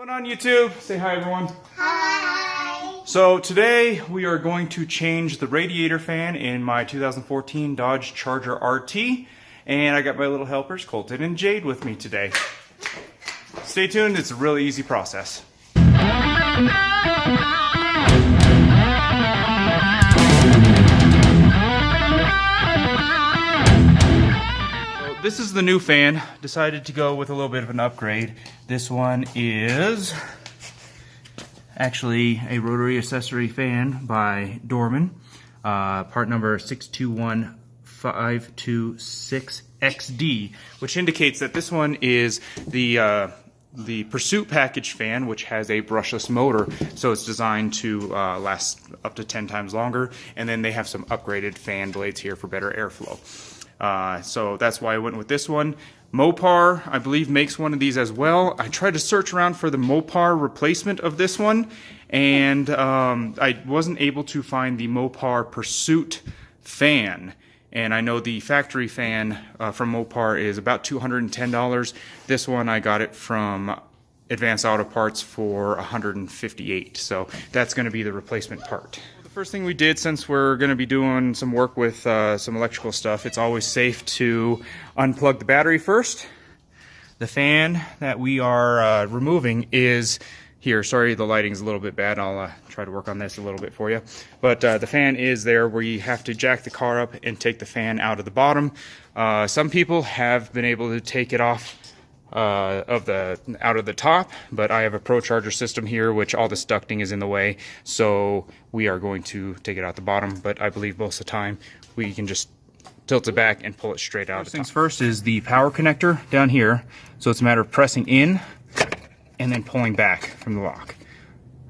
What's going on, YouTube? Say hi, everyone. Hi. So today we are going to change the radiator fan in my 2014 Dodge Charger RT, and I got my little helpers Colton and Jade with me today. Stay tuned, it's a really easy process. This is the new fan. Decided to go with a little bit of an upgrade. This one is actually a rotary accessory fan by Dorman. Part number 621526XD, which indicates that this one is the Pursuit package fan, which has a brushless motor, so it's designed to last up to 10 times longer. And then they have some upgraded fan blades here for better airflow. So that's why I went with this one. Mopar, I believe, makes one of these as well. I tried to search around for the Mopar replacement of this one, and I wasn't able to find the Mopar Pursuit fan. And I know the factory fan from Mopar is about $210. This one, I got it from Advanced Auto Parts for $158. So that's going to be the replacement part. First thing we did, since we're going to be doing some work with some electrical stuff, it's always safe to unplug the battery first. The fan that we are removing is here. Sorry, the lighting's a little bit bad. I'll try to work on this a little bit for you. But the fan is there where you have to jack the car up and take the fan out of the bottom. Some people have been able to take it off out of the top, but I have a Procharger system here, which all this ducting is in the way, so we are going to take it out the bottom. But I believe most of the time we can just tilt it back and pull it straight out. First things first is the power connector down here, so it's a matter of pressing in and then pulling back from the lock.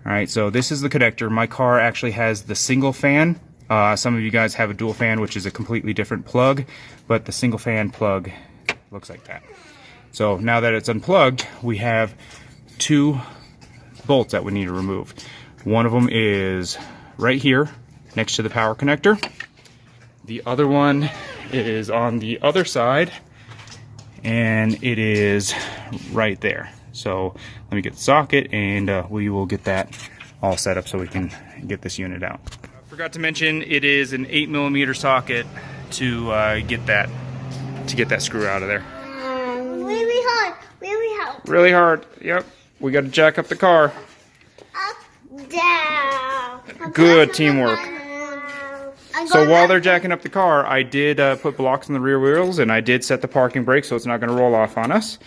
All right, so this is the connector. My car actually has the single fan. Some of you guys have a dual fan, which is a completely different plug, but the single fan plug looks like that. So now that it's unplugged, we have two bolts that we need to remove. One of them is right here next to the power connector. The other one is on the other side, and it is right there. So let me get the socket, and we will get that all set up so we can get this unit out. I forgot to mention, it is an 8mm socket to get that screw out of there. Really hard. Yep. We got to jack up the car. Up, down. Good teamwork. So while they're jacking up the car, I did put blocks in the rear wheels, and I did set the parking brake so it's not going to roll off on us.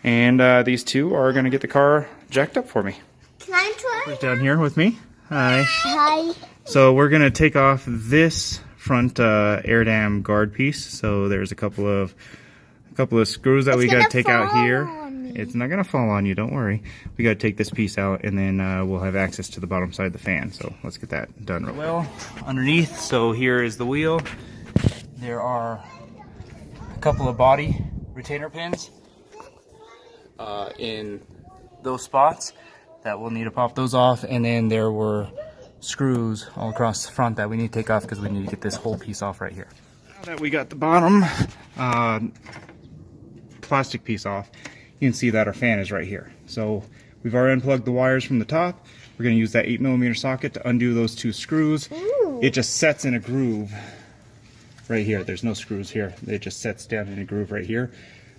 And these two are going to get the car jacked up for me. Can I try? Who's down here with me? Hi. Hi. So we're going to take off this front air dam guard piece. So there's a couple of screws that we got to take out here. It's not going to fall on you, don't worry. We got to take this piece out, and then we'll have access to the bottom side of the fan. So let's get that done real well. Underneath, so here is the wheel. There are a couple of body retainer pins in those spots that we'll need to pop those off. And then there were screws all across the front that we need to take off because we need to get this whole piece off right here. Now that we got the bottom plastic piece off, you can see that our fan is right here. So we've already unplugged the wires from the top. We're going to use that 8mm socket to undo those two screws. Ooh. It just sets in a groove right here. There's no screws here. It just sets down in a groove right here.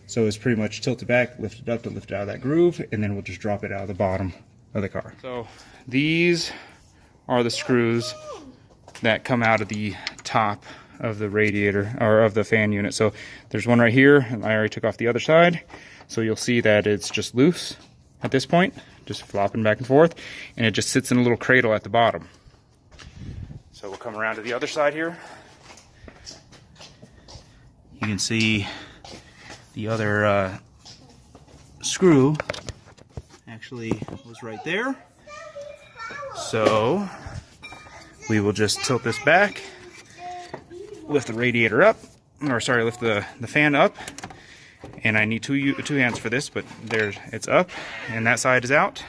So it's pretty much tilted back, lift it up to lift it out of that groove, and then we'll just drop it out of the bottom of the car. So these are the screws that come out of the top of the radiator, or of the fan unit. So there's one right here, and I already took off the other side. So you'll see that it's just loose at this point, just flopping back and forth, and it just sits in a little cradle at the bottom. So we'll come around to the other side here. You can see the other screw actually was right there. So we will just tilt this back, lift the radiator up, or sorry, lift the fan up. And I need two hands for this, but it's up, and that side is out.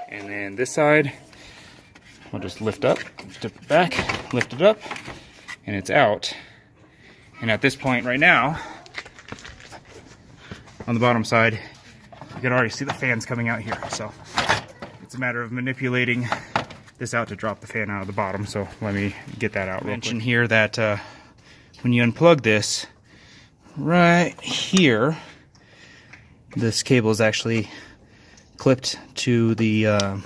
And then this side, I'll just lift up, step it back, lift it up, and it's out. And at this point right now, on the bottom side, You can already see the fans coming out here. So it's a matter of manipulating this out to drop the fan out of the bottom. So let me get that out real quick. Mention here that when you unplug this, right here, this cable is actually clipped to the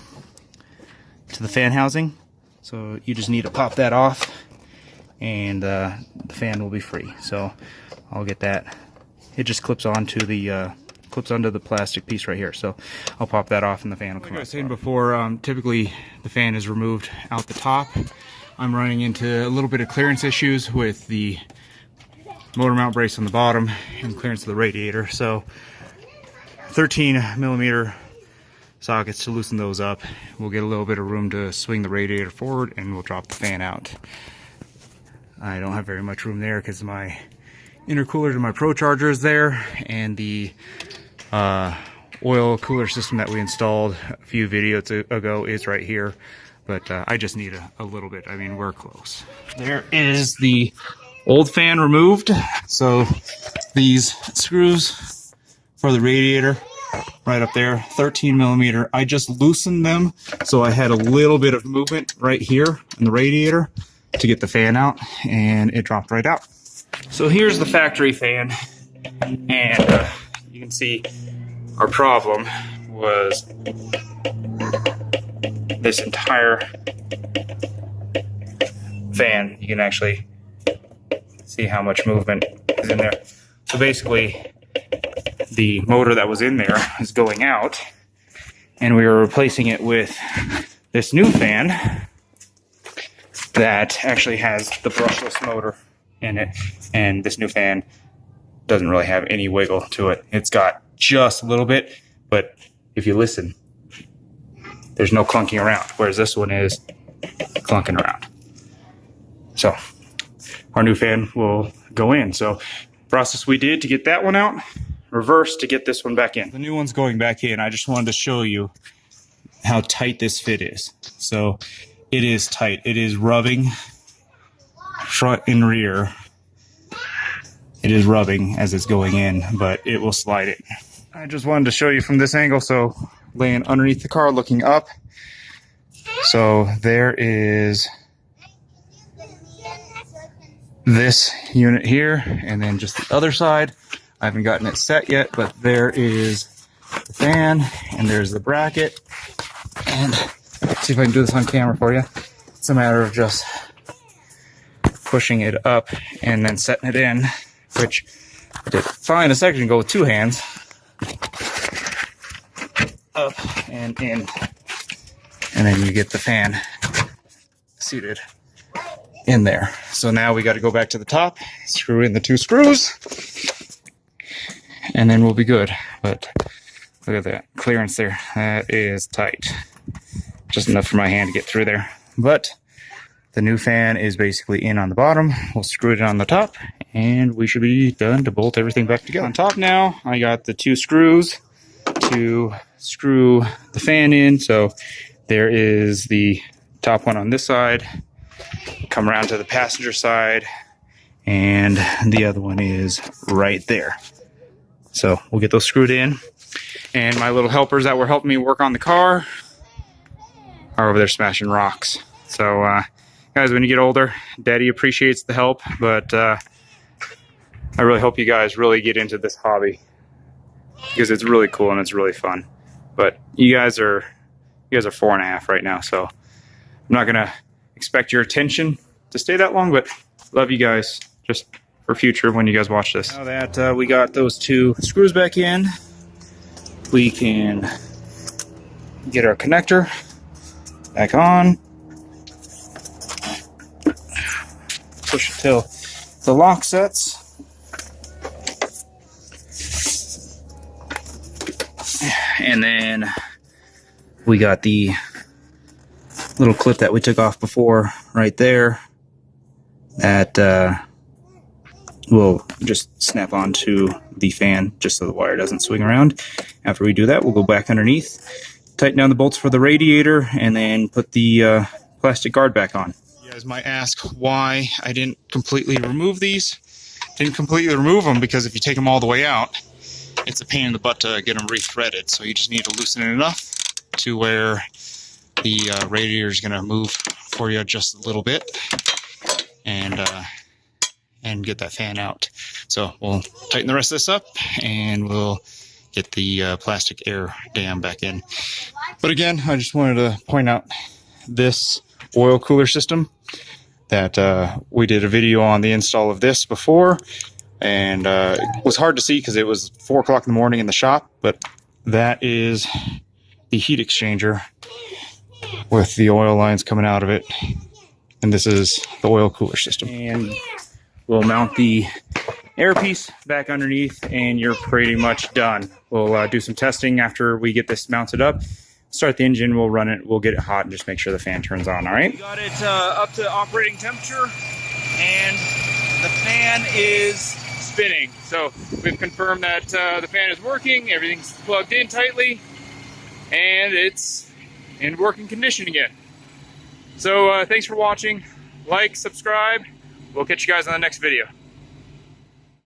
fan housing. So you just need to pop that off, and the fan will be free. So I'll get that. It just clips onto the plastic piece right here. So I'll pop that off, and the fan will come out. Like I was saying before, typically the fan is removed out the top. I'm running into a little bit of clearance issues with the motor mount brace on the bottom and clearance of the radiator. So 13mm sockets to loosen those up. We'll get a little bit of room to swing the radiator forward, and we'll drop the fan out. I don't have very much room there because my intercooler to my Procharger is there, and the oil cooler system that we installed a few videos ago is right here. But I just need a little bit. I mean, we're close. There is the old fan removed. So these screws for the radiator right up there, 13mm. I just loosened them so I had a little bit of movement right here in the radiator to get the fan out, and it dropped right out. So here's the factory fan, and you can see our problem was this entire fan. You can actually see how much movement is in there. So basically, the motor that was in there is going out, and we were replacing it with this new fan that actually has the brushless motor in it, and this new fan doesn't really have any wiggle to it. It's got just a little bit, but if you listen, there's no clunking around, whereas this one is clunking around. So our new fan will go in. So process we did to get that one out, reverse to get this one back in. The new one's going back in. I just wanted to show you how tight this fit is. So it is tight. It is rubbing front and rear. It is rubbing as it's going in, but it will slide it. I just wanted to show you from this angle. So laying underneath the car looking up. So there is this unit here, and then just the other side. I haven't gotten it set yet, but there is the fan, and there's the bracket. And let's see if I can do this on camera for you. It's a matter of just pushing it up and then setting it in, which I did fine a second ago with two hands. Up and in. And then you get the fan seated in there. So now we got to go back to the top, screw in the two screws, and then we'll be good. But look at that clearance there. That is tight. Just enough for my hand to get through there. But the new fan is basically in on the bottom. We'll screw it on the top, and we should be done to bolt everything back together. On top now, I got the two screws to screw the fan in. So there is the top one on this side, come around to the passenger side, and the other one is right there. So we'll get those screwed in, and my little helpers that were helping me work on the car are over there smashing rocks. So guys, when you get older, Daddy appreciates the help, but I really hope you guys really get into this hobby, because it's really cool and it's really fun. But you guys are 4.5 right now, so I'm not gonna expect your attention to stay that long, but love you guys just for future when you guys watch this. Now that we got those two screws back in, we can get our connector back on, push it till the lock sets, and then we got the little clip that we took off before right there that will just snap onto the fan just so the wire doesn't swing around. After we do that, we'll go back underneath, tighten down the bolts for the radiator, and then put the plastic guard back on. You guys might ask why I didn't completely remove these. Didn't completely remove them because if you take them all the way out, it's a pain in the butt to get them rethreaded. So you just need to loosen it enough to where the radiator is going to move for you just a little bit, and get that fan out. So we'll tighten the rest of this up, and we'll get the plastic air dam back in. But again, I just wanted to point out this oil cooler system that we did a video on the install of this before, and it was hard to see because it was 4 o'clock in the morning in the shop, but that is the heat exchanger with the oil lines coming out of it, and this is the oil cooler system. And we'll mount the air piece back underneath, and you're pretty much done. We'll do some testing after we get this mounted up. Start the engine, we'll run it, we'll get it hot, and just make sure the fan turns on, all right? We got it up to operating temperature, and the fan is spinning. So we've confirmed that the fan is working, everything's plugged in tightly, and it's in working condition again. So thanks for watching. Like, subscribe. We'll catch you guys on the next video.